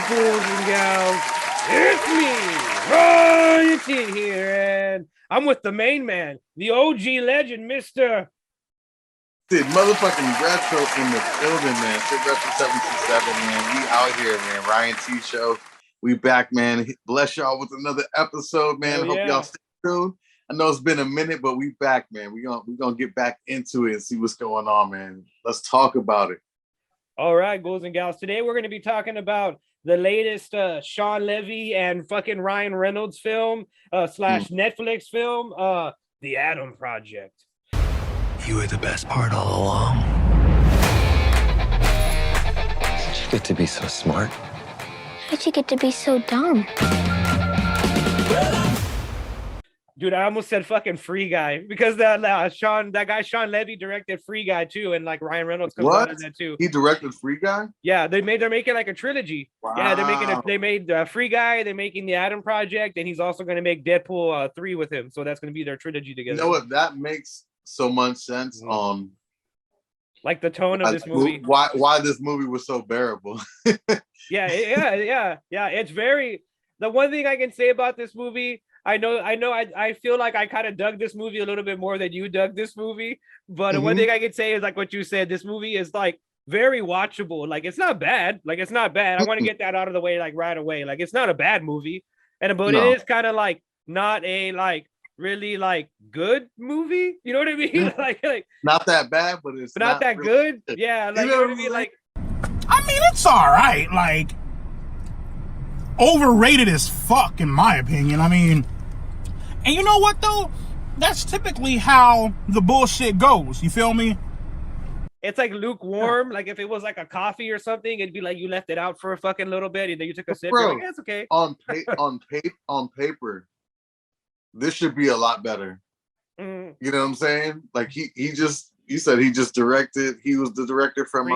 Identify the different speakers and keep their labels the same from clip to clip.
Speaker 1: boys and gals, it's me, Ryan.T here, and I'm with the main man, the OG legend, Mr.
Speaker 2: Syd motherfucking Retro in the building, man. Syd Retro 727, man. We out here, man. Ryan.T Show. We back, man. Bless y'all with another episode, man.
Speaker 1: Hell
Speaker 2: Hope
Speaker 1: yeah.
Speaker 2: y'all stay tuned. I know it's been a minute, but we back, man. We're gonna get back into it and see what's going on, man. Let's talk about it.
Speaker 1: All right, boys and gals. Today we're going to be talking about the latest Sean Levy and fucking Ryan Reynolds film slash Netflix film, The Adam Project.
Speaker 3: You were the best part all along. How'd you get to be so smart?
Speaker 4: How'd you get to be so dumb?
Speaker 1: Dude, I almost said fucking Free Guy because that guy Sean Levy directed Free Guy too, and like Ryan Reynolds comes out in that too.
Speaker 2: He directed Free Guy?
Speaker 1: Yeah, they're making like a trilogy.
Speaker 2: Wow.
Speaker 1: Yeah, they made Free Guy, they're making the Adam Project, and he's also going to make Deadpool 3 with him. So that's going to be their trilogy together.
Speaker 2: You know what? That makes so much sense.
Speaker 1: Like the tone of this movie.
Speaker 2: Why this movie was so bearable.
Speaker 1: Yeah. It's very. The one thing I can say about this movie, I feel like I kind of dug this movie a little bit more than you dug this movie. But the one thing I can say is like what you said, this movie is like very watchable. Like it's not bad. I want to get that out of the way like right away. Like it's not a bad movie. But it is kind of like not a like really like good movie. You know what I mean? like
Speaker 2: not that bad, but it's
Speaker 1: not that really good. Yeah, like you know what I mean? Like
Speaker 5: I mean, it's all right. Like overrated as fuck, in my opinion. I mean, and you know what though? That's typically how the bullshit goes. You feel me?
Speaker 1: It's like lukewarm. Like if it was like a coffee or something, it'd be like you left it out for a fucking little bit and then you took a sip.
Speaker 2: Bro,
Speaker 1: you're like, that's okay.
Speaker 2: On paper, this should be a lot better. You know what I'm saying? Like he said he just directed. He was the director from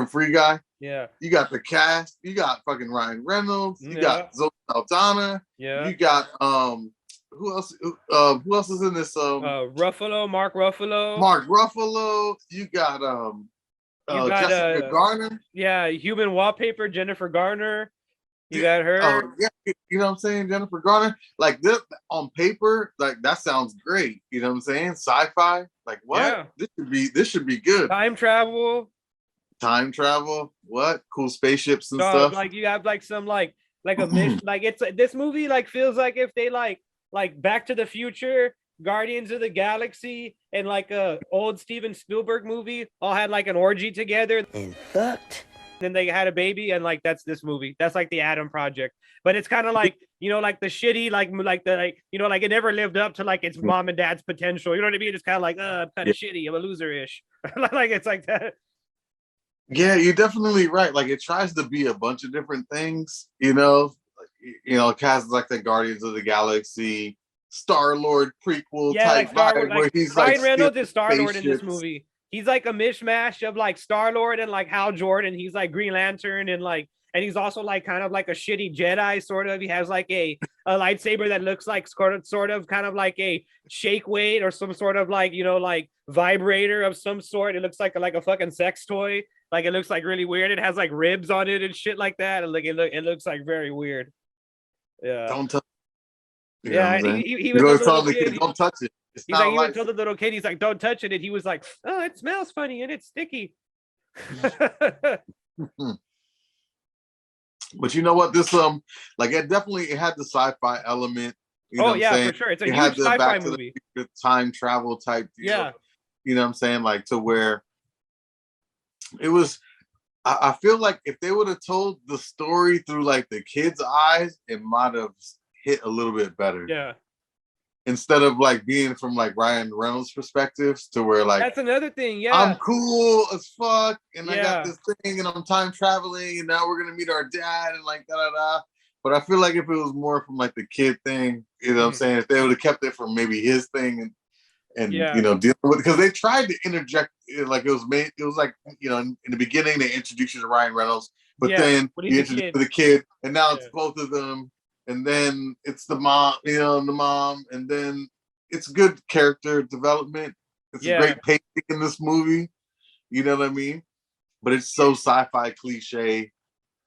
Speaker 2: Free Guy. Yeah. You got the cast. You got fucking Ryan Reynolds. You got Zoe Saldana. Yeah. You got who else? Who else is in this?
Speaker 1: Ruffalo, Mark Ruffalo.
Speaker 2: You got Jessica Garner.
Speaker 1: Yeah, Human Wallpaper, Jennifer Garner. You got her.
Speaker 2: Yeah, you know what I'm saying? Jennifer Garner. Like this on paper, like that sounds great. You know what I'm saying? Sci-fi. Like what? Yeah. This should be good.
Speaker 1: Time travel.
Speaker 2: What? Cool spaceships and stuff.
Speaker 1: Like you have like some like a mission. Like it's this movie like feels like if they like Back to the Future, Guardians of the Galaxy, and like a old Steven Spielberg movie all had like an orgy together
Speaker 3: and fucked.
Speaker 1: Then they had a baby, and like that's this movie. That's like the Adam Project. But it's kind of like, you know, like the shitty, like you know, like it never lived up to like its mom and dad's potential. You know what I mean? It's kind of like, I'm kind of shitty. I'm a loser-ish. Like it's like that.
Speaker 2: Yeah, you're definitely right. Like it tries to be a bunch of different things, you know. It has like the Guardians of the Galaxy, Star-Lord prequel type vibe where he's like
Speaker 1: Ryan Reynolds is Star-Lord in this movie. He's like a mishmash of like Star-Lord and like Hal Jordan. He's like Green Lantern and he's also like kind of like a shitty Jedi sort of. He has like a lightsaber that looks like sort of kind of like a shake weight or some sort of like, you know, like vibrator of some sort. It looks like a fucking sex toy. Like it looks like really weird. It has like ribs on it and shit like that. And like it looks like very weird. Yeah.
Speaker 2: Don't touch.
Speaker 1: Yeah, he was
Speaker 2: telling the kid, don't touch it.
Speaker 1: He's like, he would tell the little kid, he's like, don't touch it. And he was like, oh, it smells funny and it's sticky.
Speaker 2: But you know what? This like it definitely had the sci-fi element. You know
Speaker 1: for sure. It's a huge sci-fi movie.
Speaker 2: The time travel type deal.
Speaker 1: Yeah.
Speaker 2: You know what I'm saying? Like to where it was. I feel like if they would have told the story through like the kid's eyes, it might have hit a little bit better.
Speaker 1: Yeah.
Speaker 2: Instead of like being from like Ryan Reynolds' perspectives to where like
Speaker 1: that's another thing. Yeah.
Speaker 2: I'm cool as fuck and I got this thing and I'm time traveling and now we're gonna meet our dad and like da. But I feel like if it was more from like the kid thing, you know what I'm saying? If they would have kept it from maybe his thing and you know, dealing with it, because they tried to interject like it was like, you know, in the beginning they introduced you to Ryan Reynolds, but then you introduced the kid and now it's both of them, and then it's the mom, you know, and then it's good character development. It's a great pacing in this movie, you know what I mean? But it's so sci-fi cliche,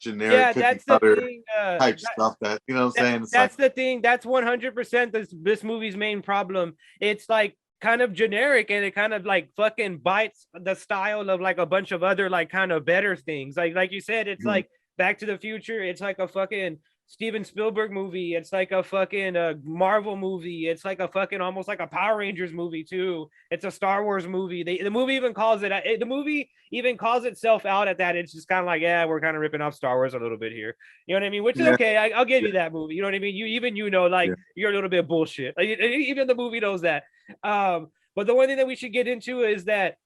Speaker 2: generic cookie
Speaker 1: that's the
Speaker 2: cutter
Speaker 1: thing.
Speaker 2: type stuff that, you know what I'm saying? It's
Speaker 1: That's the thing. That's 100% this movie's main problem. It's like kind of generic, and it kind of like fucking bites the style of like a bunch of other like kind of better things. Like you said, it's like Back to the Future. It's like a fucking Steven Spielberg movie. It's like a fucking Marvel movie. It's like a fucking almost like a Power Rangers movie too. It's a Star Wars movie. The movie even calls it. The movie even calls itself out at that. It's just kind of like, yeah, we're kind of ripping off Star Wars a little bit here. You know what I mean? Which is okay. I'll give you that movie. You know what I mean? You know, like you're a little bit bullshit. Like, even the movie knows that. But the one thing that we should get into is that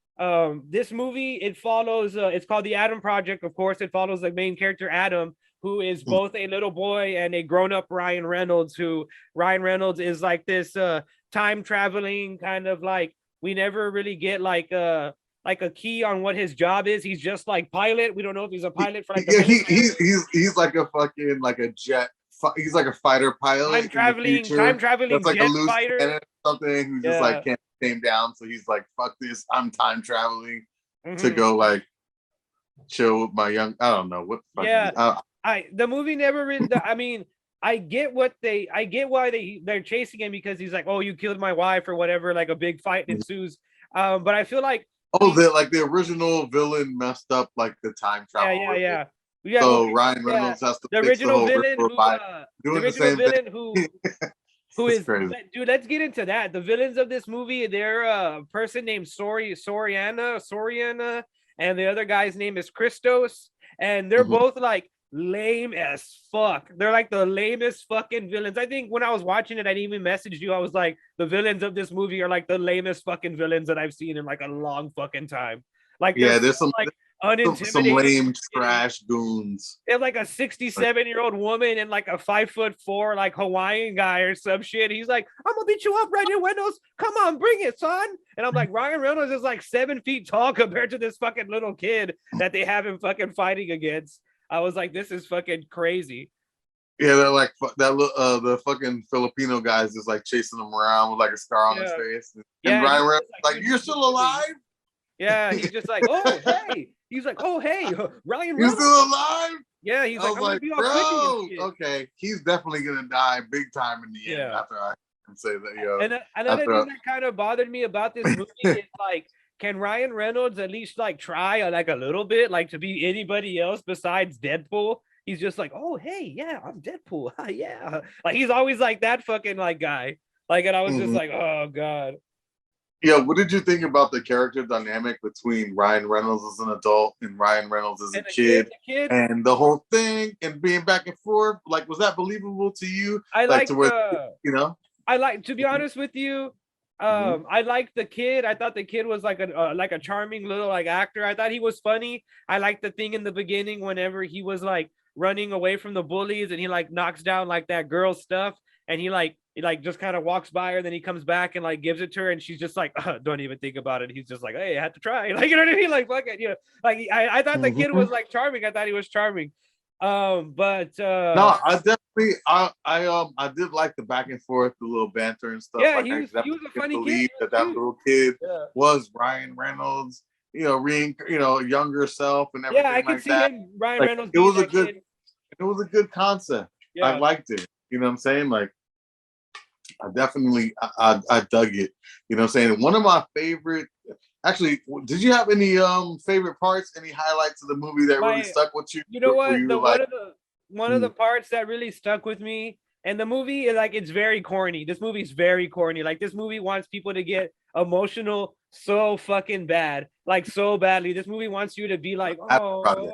Speaker 1: this movie, it follows. It's called The Adam Project. Of course, it follows the main character Adam, who is both a little boy and a grown-up Ryan Reynolds, who Ryan Reynolds is like this time traveling kind of like, we never really get like a key on what his job is. He's just like pilot. We don't know if he's a pilot for like
Speaker 2: he's like a fucking like a jet. He's like a fighter pilot.
Speaker 1: Time traveling
Speaker 2: that's like
Speaker 1: jet
Speaker 2: a loose
Speaker 1: fighter
Speaker 2: cannon or something who just like came down. So he's like, fuck this. I'm time traveling to go like chill with my young. I don't know what.
Speaker 1: The movie never really. I mean, I get why they're chasing him, because he's like, oh, you killed my wife or whatever. Like a big fight ensues. But I feel like
Speaker 2: the original villain messed up like the time travel.
Speaker 1: Yeah.
Speaker 2: So Ryan Reynolds has to
Speaker 1: the
Speaker 2: fix
Speaker 1: original
Speaker 2: the
Speaker 1: villain who is
Speaker 2: crazy.
Speaker 1: Dude, let's get into that. The villains of this movie, they're a person named Soriana, and the other guy's name is Christos, and they're both like lame as fuck. They're like the lamest fucking villains. I think when I was watching it, I even messaged you. I was like, the villains of this movie are like the lamest fucking villains that I've seen in like a long fucking time. Like,
Speaker 2: there's some
Speaker 1: like
Speaker 2: some lame trash goons.
Speaker 1: They have like a 67-year-old woman and like a 5'4" like Hawaiian guy or some shit. He's like, I'm gonna beat you up right here, windows. Come on, bring it, son. And I'm like, Ryan Reynolds is like 7 feet tall compared to this fucking little kid that they have him fucking fighting against. I was like, this is fucking crazy.
Speaker 2: Yeah, they're like the fucking Filipino guys just like chasing him around with like a scar on his face. And Ryan Reynolds like, you're still alive?
Speaker 1: Yeah, he's just like, oh hey. He's like, oh hey, Ryan Reynolds.
Speaker 2: You still alive?
Speaker 1: Yeah, he's like,
Speaker 2: I'm bro, okay, he's definitely gonna die big time in the end after I can say that.
Speaker 1: And another thing that kind of bothered me about this movie is like, can Ryan Reynolds at least like try like a little bit, like to be anybody else besides Deadpool? He's just like, oh hey, yeah, I'm Deadpool. Yeah, like he's always like that fucking like guy. Like, and I was just like, oh god.
Speaker 2: Yeah, what did you think about the character dynamic between Ryan Reynolds as an adult and Ryan Reynolds as a kid, and the whole thing and being back and forth? Like, was that believable to you?
Speaker 1: I like,
Speaker 2: to where, to
Speaker 1: be honest with you, I liked the kid. I thought the kid was like a charming little like actor. I thought he was funny. I liked the thing in the beginning whenever he was like running away from the bullies and he like knocks down like that girl's stuff, and he just kind of walks by her, then he comes back and like gives it to her, and she's just like, don't even think about it. He's just like, hey, I had to try. Like, you know what I mean? Like, fuck it, like I thought the kid was like charming. I thought he was charming. No,
Speaker 2: I definitely I did like the back and forth, the little banter and stuff.
Speaker 1: Yeah,
Speaker 2: like,
Speaker 1: he was a funny kid.
Speaker 2: That little kid was Ryan Reynolds, younger self and everything.
Speaker 1: Yeah, I could see him, Ryan Reynolds.
Speaker 2: It was a good concept. Yeah. I liked it. You know what I'm saying? Like, I definitely I dug it. You know what I'm saying? One of my favorite, actually, did you have any favorite parts, any highlights of the movie that really stuck with you?
Speaker 1: You know what? One of the parts that really stuck with me, and the movie is like, it's very corny. This movie's very corny. Like, this movie wants people to get emotional so fucking bad. Like, so badly. This movie wants you to be like, oh,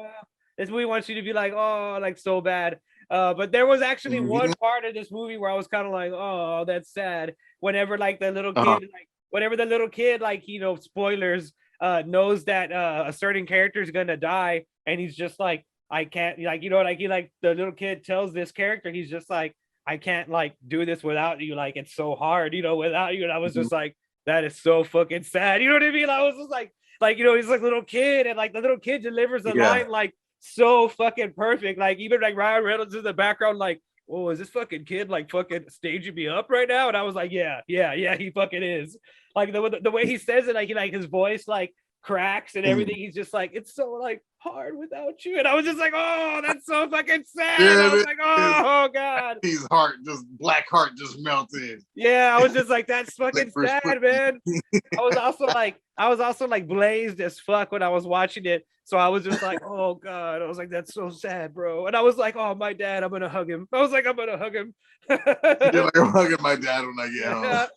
Speaker 1: this movie wants you to be like, oh, like so bad. But there was actually one part of this movie where I was kind of like, oh, that's sad. Whenever like the little kid, like, spoilers, knows that a certain character is gonna die, and he's just like, I can't, like, the little kid tells this character, he's just like, I can't like do this without you. Like, it's so hard, without you. And I was just like, that is so fucking sad. You know what I mean? I was just like, he's like a little kid, and like the little kid delivers the line like so fucking perfect. Like, even like Ryan Reynolds in the background, like, oh, is this fucking kid like fucking staging me up right now? And I was like, yeah, he fucking is. Like the way he says it, like his voice like cracks and everything. He's just like, it's so like hard without you. And I was just like, oh, that's so fucking sad.
Speaker 2: Yeah,
Speaker 1: I was like, oh God.
Speaker 2: His black heart just melted.
Speaker 1: Yeah, I was just like, that's fucking sad, man. I was also like blazed as fuck when I was watching it. So I was just like, oh God. I was like, that's so sad, bro. And I was like, oh, my dad, I'm gonna hug him. I was like, I'm gonna hug him.
Speaker 2: You're like, I'm hugging my dad when I get home.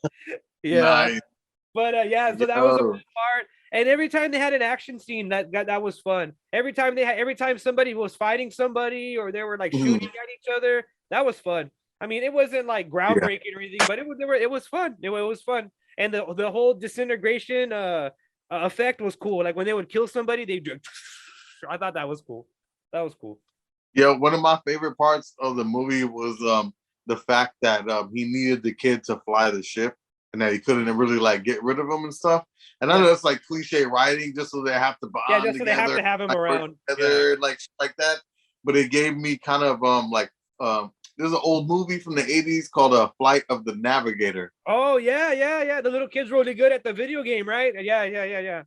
Speaker 1: Yeah.
Speaker 2: Nice.
Speaker 1: But yeah, so that was a cool part. And every time they had an action scene, that was fun. Every time somebody was fighting somebody or they were like shooting at each other, that was fun. I mean, it wasn't like groundbreaking or anything, but it was fun. It was fun. And the whole disintegration effect was cool. Like when they would kill somebody, I thought that was cool. That was cool.
Speaker 2: Yeah, one of my favorite parts of the movie was the fact that he needed the kid to fly the ship and that he couldn't really like get rid of him and stuff. And I know that's like cliche writing, just so they have to bond together.
Speaker 1: Yeah, just so they have to have him around.
Speaker 2: Together, like that. But it gave me kind of there's an old movie from the 80s called Flight of the Navigator.
Speaker 1: Oh, yeah. The little kid's really good at the video game, right? Yeah.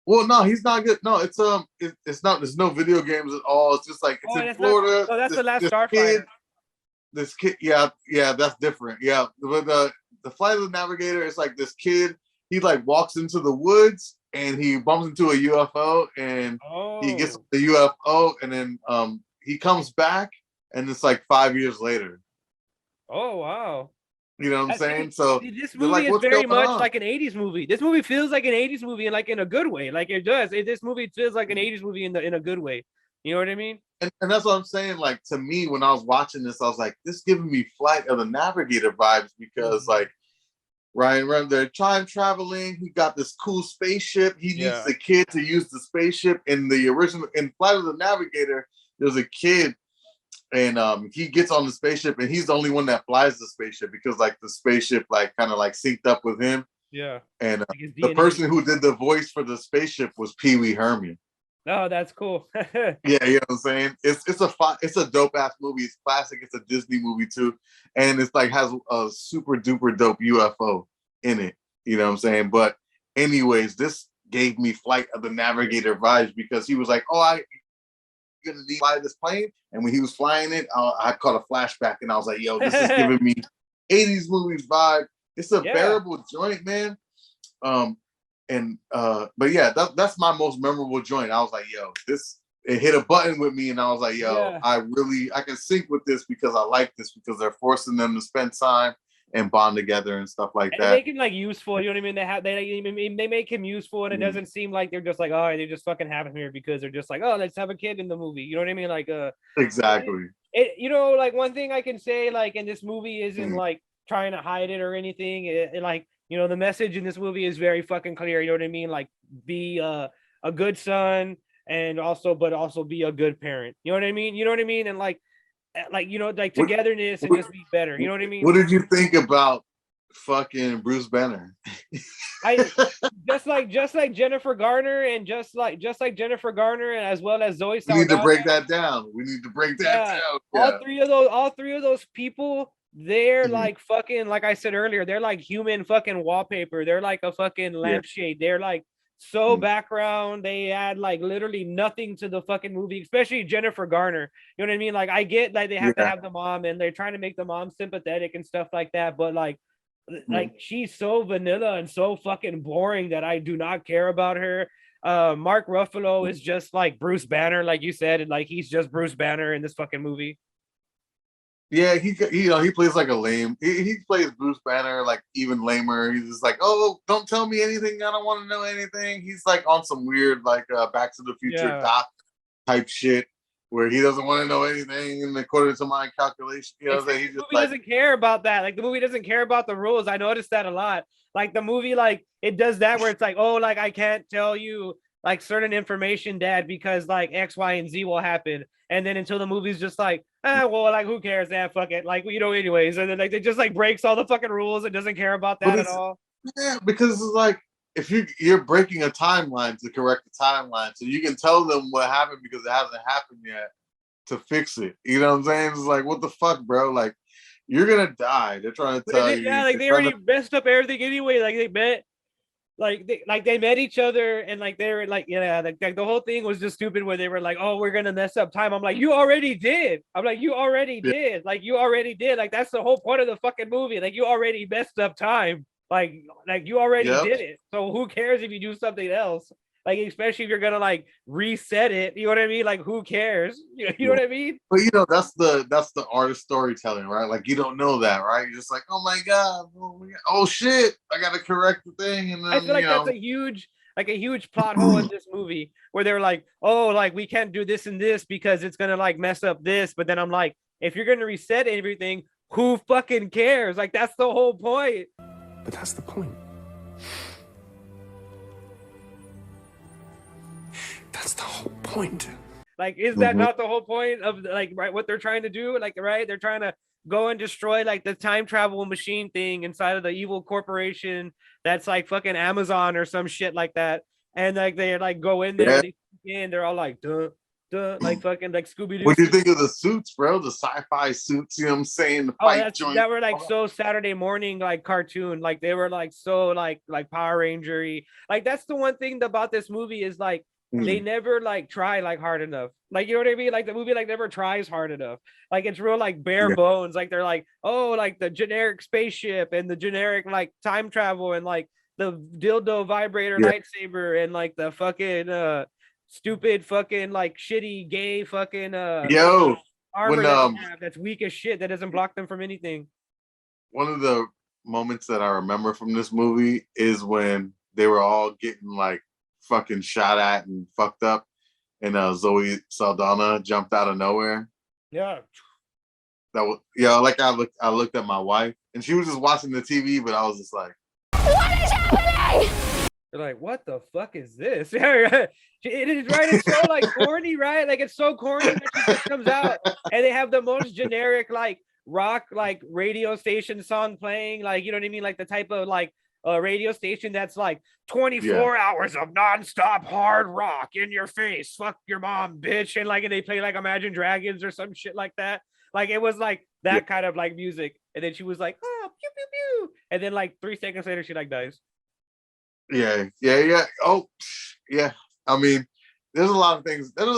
Speaker 2: Well, no, he's not good. No, it's not. There's no video games at all. It's just like it's in Florida.
Speaker 1: That's the Last Starfighter.
Speaker 2: This kid, yeah, that's different. Yeah, but the Flight of the Navigator is like this kid. He like walks into the woods and he bumps into a UFO and he gets the UFO and then he comes back and it's like 5 years later.
Speaker 1: Oh wow.
Speaker 2: You know what I'm saying? So
Speaker 1: this movie is very much like an 80s movie. This movie feels like an 80s movie and like in a good way. Like it does. This movie feels like an 80s movie in a good way. You know what I mean?
Speaker 2: And that's what I'm saying. Like to me, when I was watching this, I was like, this giving me Flight of the Navigator vibes because like Ryan, they're time traveling. He got this cool spaceship. He needs the kid to use the spaceship. In Flight of the Navigator, there's a kid and he gets on the spaceship and he's the only one that flies the spaceship because like the spaceship like kind of like synced up with him.
Speaker 1: Yeah.
Speaker 2: And the person who did the voice for the spaceship was Pee Wee Herman.
Speaker 1: Oh, that's cool.
Speaker 2: Yeah, you know what I'm saying? It's a dope ass movie. It's classic. It's a Disney movie too. And it's like has a super duper dope UFO in it. You know what I'm saying? But anyways, this gave me Flight of the Navigator vibes because he was like, oh, you're gonna fly this plane. And when he was flying it, I caught a flashback and I was like, yo, this is giving me 80s movies vibe. It's a bearable joint, man. But yeah, that's my most memorable joint. I was like, yo, it hit a button with me, and I was like, yo, I can sync with this because I like this because they're forcing them to spend time and bond together and stuff like that.
Speaker 1: They make him like useful, you know what I mean? They make him useful, and it doesn't seem like they're just like, oh, they just fucking have him here because they're just like, oh, let's have a kid in the movie. You know what I mean? Like,
Speaker 2: exactly.
Speaker 1: You know, like one thing I can say, like, in this movie isn't like trying to hide it or anything. It like, you know, the message in this movie is very fucking clear. You know what I mean? Like, be a good son and also be a good parent. You know what I mean? You know what I mean? And like, you know, like togetherness and just be better. You know what I mean?
Speaker 2: What did you think about fucking Bruce Banner?
Speaker 1: I just like Jennifer Garner and just like Jennifer Garner and as well as Zoe Saldana.
Speaker 2: We need to break that down. Yeah.
Speaker 1: All three of those people, they're like fucking, like I said earlier, they're like human fucking wallpaper. They're like a fucking lampshade. They're like so background. They add like literally nothing to the fucking movie, especially Jennifer Garner. You know what I mean? Like I get like they have to have the mom and they're trying to make the mom sympathetic and stuff like that, but like she's so vanilla and so fucking boring that I do not care about her. Mark Ruffalo is just like Bruce Banner, like you said, and like he's just Bruce Banner in this fucking movie.
Speaker 2: Yeah, he plays like a lame. He plays Bruce Banner like even lamer. He's just like, oh, don't tell me anything. I don't want to know anything. He's like on some weird like Back to the Future Doc type shit where he doesn't want to know anything. And according to my calculation, you know, he just
Speaker 1: movie doesn't care about that. Like the movie doesn't care about the rules. I noticed that a lot. Like the movie, like it does that where it's like, oh, like I can't tell you like certain information, Dad, because like X, Y, and Z will happen. And then until the movie's just like, well, like who cares? Fuck it. Like, you know, anyways. And then like they just like breaks all the fucking rules and doesn't care about that at all.
Speaker 2: Yeah, because it's like if you're breaking a timeline to correct the timeline, so you can tell them what happened because it hasn't happened yet to fix it. You know what I'm saying? It's like, what the fuck, bro? Like, you're gonna die. They're trying to tell you.
Speaker 1: Yeah, like they already messed up everything anyway. Like they bet. They met each other and like they were like, yeah, like the whole thing was just stupid where they were like, oh, we're gonna mess up time. I'm like, you already did. I'm like, you already did. Like you already did. Like that's the whole point of the fucking movie. Like you already messed up time. Like you already did it. So who cares if you do something else? Like, especially if you're gonna like reset it, you know what I mean? Like, who cares? You know what I mean?
Speaker 2: But that's the art of storytelling, right? Like you don't know that, right? You're just like, oh my god, oh shit, I gotta correct the thing, and then
Speaker 1: I feel like that's a huge plot hole in this movie where they're like, oh, like we can't do this and this because it's gonna like mess up this. But then I'm like, if you're gonna reset everything, who fucking cares? Like that's the whole point.
Speaker 3: But that's the point. That's the whole point.
Speaker 1: Like, is that not the whole point of like what they're trying to do? Like, right? They're trying to go and destroy like the time travel machine thing inside of the evil corporation that's like fucking Amazon or some shit like that. And like they like go in there and they're all like, duh, like fucking like Scooby-Doo.
Speaker 2: What do you think of the suits, bro? The sci-fi suits, you know what I'm saying? The fight joint.
Speaker 1: That were like so Saturday morning like cartoon. Like they were like so like Power Ranger-y. Like that's the one thing about this movie is like they never like try like hard enough. Like, you know what I mean? Like the movie like never tries hard enough. Like it's real like bare bones. Like they're like, oh, like the generic spaceship and the generic like time travel and like the dildo vibrator lightsaber and like the fucking stupid fucking like shitty gay fucking armor that they have that's weak as shit that doesn't block them from anything.
Speaker 2: One of the moments that I remember from this movie is when they were all getting like fucking shot at and fucked up, and Zoe Saldana jumped out of nowhere.
Speaker 1: Yeah,
Speaker 2: that was like I looked at my wife and she was just watching the TV, but I was just like,
Speaker 4: What is happening?
Speaker 1: they're like, what the fuck is this? It is right. It's so like corny, right? Like it's so corny that she just comes out and they have the most generic like rock like radio station song playing, like, you know what I mean, like the type of like a radio station that's like 24 hours of nonstop hard rock in your face, fuck your mom, bitch, and like, and they play like Imagine Dragons or some shit like that. Like it was like that kind of like music, and then she was like, oh, pew pew pew, and then like 3 seconds later she like dies.
Speaker 2: Yeah. Oh, yeah. I mean, there's a lot of things. There's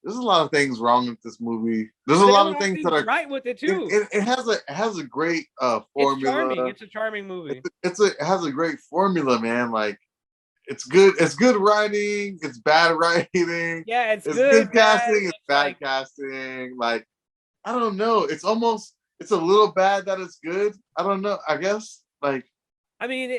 Speaker 2: a lot of things wrong with this movie. There's a lot of things that are
Speaker 1: right with it too.
Speaker 2: It has a great formula.
Speaker 1: It's a charming movie.
Speaker 2: It has a great formula, man. Like it's good. It's good writing. It's bad writing.
Speaker 1: Yeah, it's
Speaker 2: good casting. It's bad casting. Like I don't know. It's a little bad that it's good. I don't know. I guess like.
Speaker 1: I mean,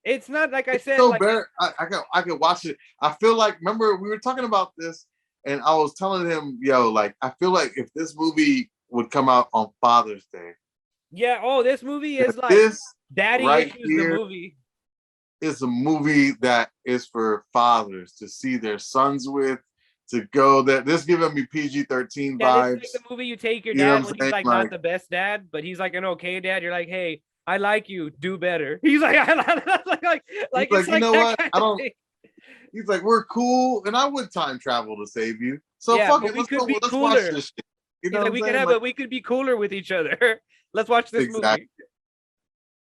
Speaker 1: it's not like I said.
Speaker 2: So
Speaker 1: like,
Speaker 2: bad. I could watch it. I feel like, remember we were talking about this. And I was telling him, like, I feel like if this movie would come out on Father's Day.
Speaker 1: Yeah. Oh, this movie is like Daddy Issues, the movie.
Speaker 2: It's a movie that is for fathers to see their sons with, to go there. This giving me PG-13 vibes.
Speaker 1: This is like the movie you take your dad when he's like not the best dad, but he's like an okay dad. You're like, hey, I like you, do better. He's like, like
Speaker 2: you know what? I don't. He's like, we're cool, and I would time travel to save you. So fuck it, let's watch this shit. You know
Speaker 1: like, we could be cooler with each other. Let's watch this movie.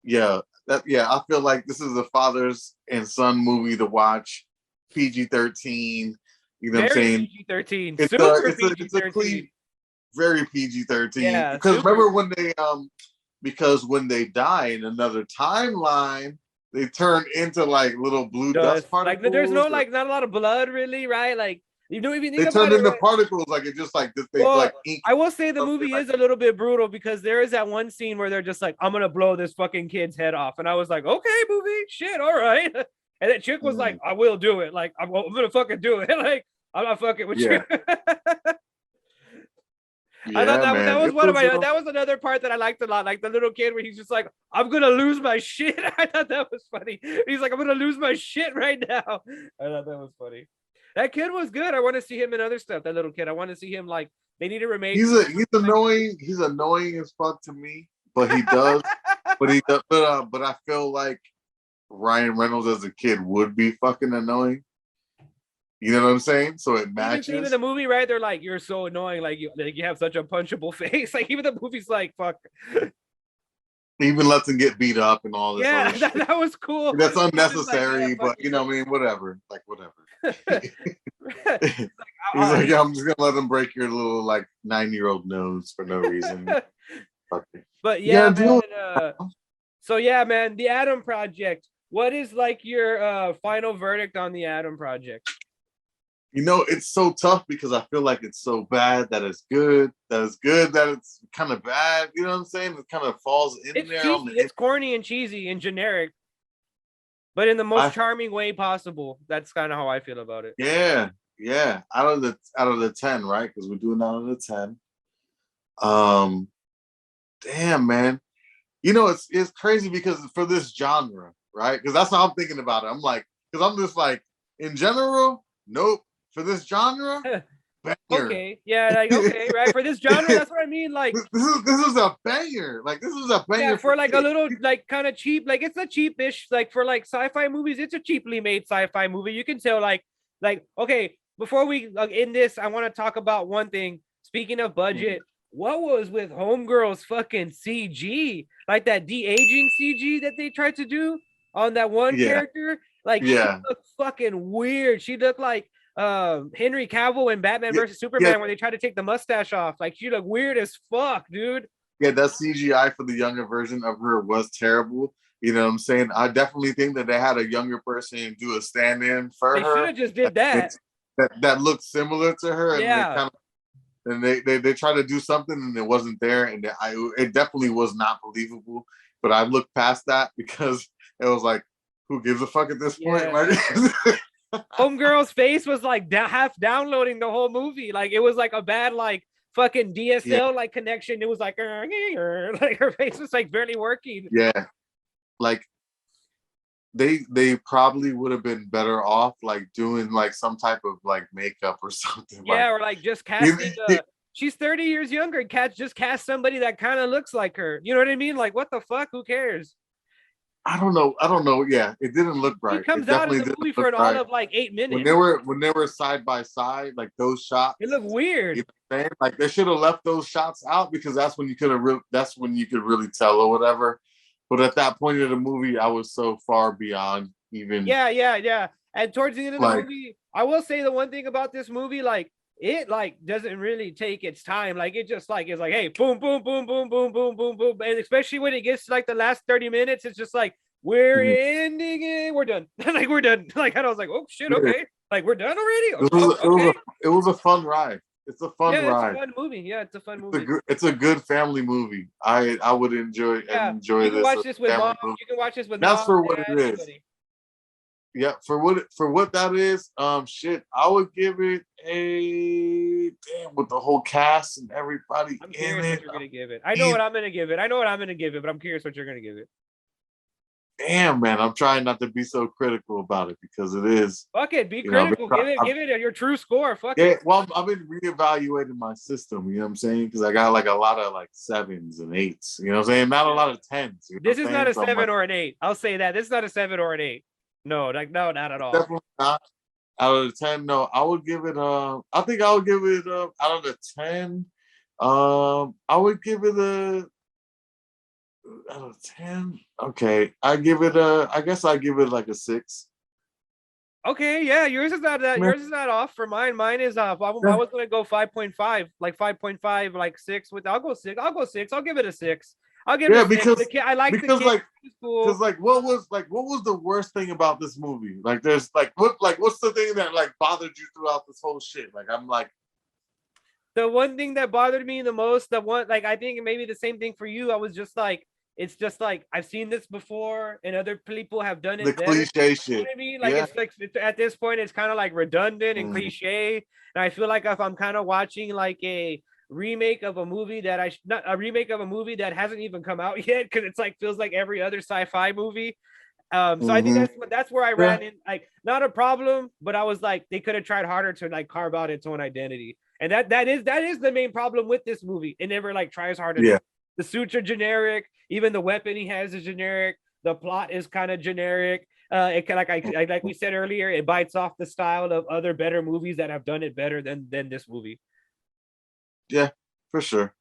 Speaker 2: Yeah, I feel like this is a fathers and son movie to watch. PG-13. You know what I'm saying?
Speaker 1: PG-13.
Speaker 2: It's a clean, very PG-13. Yeah, because remember when they die in another timeline, they turn into like little blue dust particles.
Speaker 1: Like there's no like not a lot of blood really, right? Like you don't even think
Speaker 2: they turn into particles, like it just like this. Like ink.
Speaker 1: I will say the movie is a little bit brutal because there is that one scene where they're just like, I'm gonna blow this fucking kid's head off, and I was like, okay, movie, shit, all right. And that chick was like, I will do it. Like I'm gonna fucking do it. Like I'm not fucking with you. I thought that was one of my. That was another part that I liked a lot. Like the little kid where he's just like, "I'm gonna lose my shit." I thought that was funny. He's like, "I'm gonna lose my shit right now." I thought that was funny. That kid was good. I want to see him in other stuff. That little kid. I want to see him like they need to remake.
Speaker 2: He's annoying. He's annoying as fuck to me, but he does. but I feel like Ryan Reynolds as a kid would be fucking annoying. You know what I'm saying? So it matches.
Speaker 1: Even the movie, right? They're like, you're so annoying. Like you have such a punchable face. Like even the movie's like, fuck.
Speaker 2: even lets him get beat up and all this.
Speaker 1: Yeah,
Speaker 2: other shit.
Speaker 1: that was cool.
Speaker 2: That's unnecessary,
Speaker 1: like,
Speaker 2: but you know, what I mean, whatever. Like, whatever.
Speaker 1: He's
Speaker 2: He's like, yeah, I'm just gonna let them break your little like 9-year-old nose for no reason.
Speaker 1: But yeah, man.
Speaker 2: Yeah,
Speaker 1: So yeah, man, the Adam Project. What is like your final verdict on the Adam Project?
Speaker 2: you know, it's so tough because I feel like it's so bad that it's good, that it's kind of bad. You know what I'm saying? It kind of falls in
Speaker 1: It's
Speaker 2: there.
Speaker 1: cheesy, it's corny and cheesy and generic, but in the most charming way possible. That's kind of how I feel about it.
Speaker 2: Yeah. Out of the 10, right? Because we're doing out of the 10. Damn, man. You know, it's crazy because for this genre, right? Because that's how I'm thinking about it. I'm like, because I'm just like, in general, nope. For this genre, banger.
Speaker 1: Okay, yeah, like okay, right. For this genre, that's what I mean. Like
Speaker 2: this is a banger. Like this is a banger.
Speaker 1: Yeah, for like a little like kind of cheap, like it's a cheapish, like for like sci-fi movies, it's a cheaply made sci-fi movie. You can tell like okay, before we end this, I want to talk about one thing. Speaking of budget, what was with Homegirl's fucking CG? Like that de-aging CG that they tried to do on that one character? Like she looked fucking weird. She looked like Henry Cavill in Batman versus Superman where they tried to take the mustache off. Like she looked weird as fuck, dude.
Speaker 2: Yeah, that CGI for the younger version of her was terrible. You know what I'm saying? I definitely think that they had a younger person do a stand-in for her.
Speaker 1: They should have just did that.
Speaker 2: That looked similar to her, and
Speaker 1: yeah.
Speaker 2: they tried to do something and it wasn't there, and it definitely was not believable. But I looked past that because it was like, who gives a fuck at this point? Like,
Speaker 1: Homegirl's face was like half downloading the whole movie. Like it was like a bad like fucking DSL like connection. It was like her face was like barely working.
Speaker 2: Yeah, like they probably would have been better off like doing like some type of like makeup or something.
Speaker 1: Yeah, or like just casting. She's 30 years younger. Just cast somebody that kind of looks like her. You know what I mean? Like what the fuck? Who cares?
Speaker 2: I don't know. Yeah, it didn't look right.
Speaker 1: He comes out of the movie for all of like 8 minutes.
Speaker 2: When they were side by side, like those shots,
Speaker 1: it looked weird.
Speaker 2: You know, like they should have left those shots out because that's when you could really tell or whatever. But at that point in the movie, I was so far beyond even.
Speaker 1: Yeah. And towards the end of the movie, I will say the one thing about this movie, like it like doesn't really take its time. Like it just like it's like, hey, boom, boom, boom, boom, boom, boom, boom, boom. And especially when it gets to like the last 30 minutes, it's just like we're ending it. We're done. Like we're done. Like I was like, oh shit, okay. Like we're done already.
Speaker 2: It was a fun ride. It's a fun ride.
Speaker 1: It's a fun movie. Yeah, it's a fun movie.
Speaker 2: It's a good family movie. I would enjoy this.
Speaker 1: You can watch this with mom. You can watch this with
Speaker 2: That's
Speaker 1: mom,
Speaker 2: for what it is. Yeah, for what that is, shit, I would give it a with the whole cast and everybody
Speaker 1: I'm
Speaker 2: in
Speaker 1: curious
Speaker 2: it.
Speaker 1: what you're gonna give it. I know what I'm gonna give it. But I'm curious what you're gonna give it.
Speaker 2: Damn, man, I'm trying not to be so critical about it because it is.
Speaker 1: Fuck it, be critical. Give it your true score. Fuck it.
Speaker 2: Well, I've been reevaluating my system. You know what I'm saying? Because I got like a lot of like 7s and 8s. You know what I'm saying? Not a lot of 10s.
Speaker 1: This is not a 7 or an 8. I'll say that. This is not a 7 or an 8. No, not at all.
Speaker 2: Definitely not. Out of the 10, no, I would give it. I think I would give it. Out of the 10, I would give it a. Out of 10, okay, I give it a. I guess I give it like a 6.
Speaker 1: Okay, yeah, yours is not that. Yours is not off for mine. Mine is off. I was gonna go 5.5, like 5.5, like 6. I'll go 6. I'll give it a 6. I'll give it a 6.
Speaker 2: Because
Speaker 1: I like
Speaker 2: because
Speaker 1: the kid.
Speaker 2: cool. Because what was the worst thing about this movie? Like there's what's the thing that like bothered you throughout this whole shit? Like I'm like
Speaker 1: the one thing that bothered me the most, I think maybe the same thing for you. I was just like, it's just like I've seen this before and other people have done it.
Speaker 2: The cliche shit. You know what
Speaker 1: I mean? Like it's like at this point it's kind of like redundant and cliche. And I feel like if I'm kind of watching like a remake of a movie that hasn't even come out yet, because it's like feels like every other sci-fi movie. So I think that's where I ran in, like not a problem, but I was like they could have tried harder to like carve out its own identity. And that is the main problem with this movie. It never like tries hard enough. The suits are generic. Even the weapon he has is generic. The plot is kind of generic. It can, like we said earlier, it bites off the style of other better movies that have done it better than this movie.
Speaker 2: Yeah, for sure.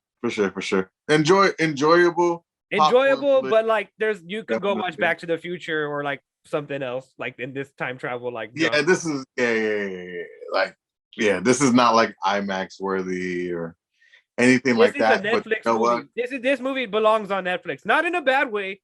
Speaker 2: Enjoyable.
Speaker 1: enjoyable,
Speaker 2: flick.
Speaker 1: but like you could go
Speaker 2: Definitely.
Speaker 1: watch Back to the Future or like something else, like in this time travel, like
Speaker 2: Yeah, this is like this is not like IMAX worthy or anything like that.
Speaker 1: This is a Netflix movie. This movie belongs on Netflix, not in a bad way,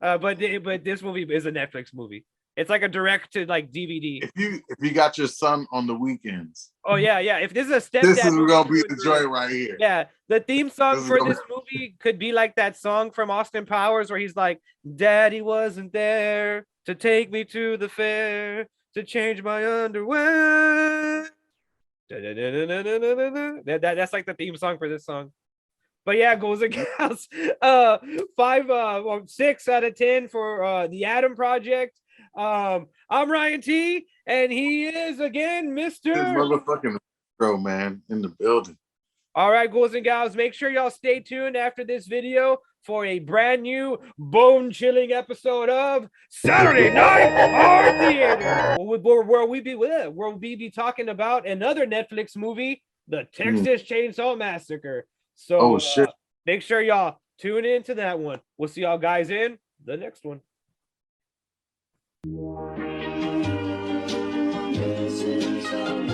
Speaker 1: but this movie is a Netflix movie. It's like a direct to like DVD.
Speaker 2: If you got your son on the weekends.
Speaker 1: Oh yeah. If this is a stepdad,
Speaker 2: This is
Speaker 1: movie,
Speaker 2: gonna be the joint right here.
Speaker 1: Yeah, the theme song for this movie could be like that song from Austin Powers where he's like, "Daddy wasn't there to take me to the fair to change my underwear." That's like the theme song for this song. But yeah, Goes and Gals. 6 out of 10 for the Adam Project. I'm Ryan.T, and he is again Mr.
Speaker 2: This motherfucking bro, man, in the building.
Speaker 1: All right, Goes and Gals, make sure y'all stay tuned after this video for a brand new bone-chilling episode of Saturday Night Art Theater, where we'll be talking about another Netflix movie, The Texas Chainsaw Massacre. So
Speaker 2: shit.
Speaker 1: Make sure y'all tune in to that one. We'll see y'all guys in the next one.
Speaker 6: This is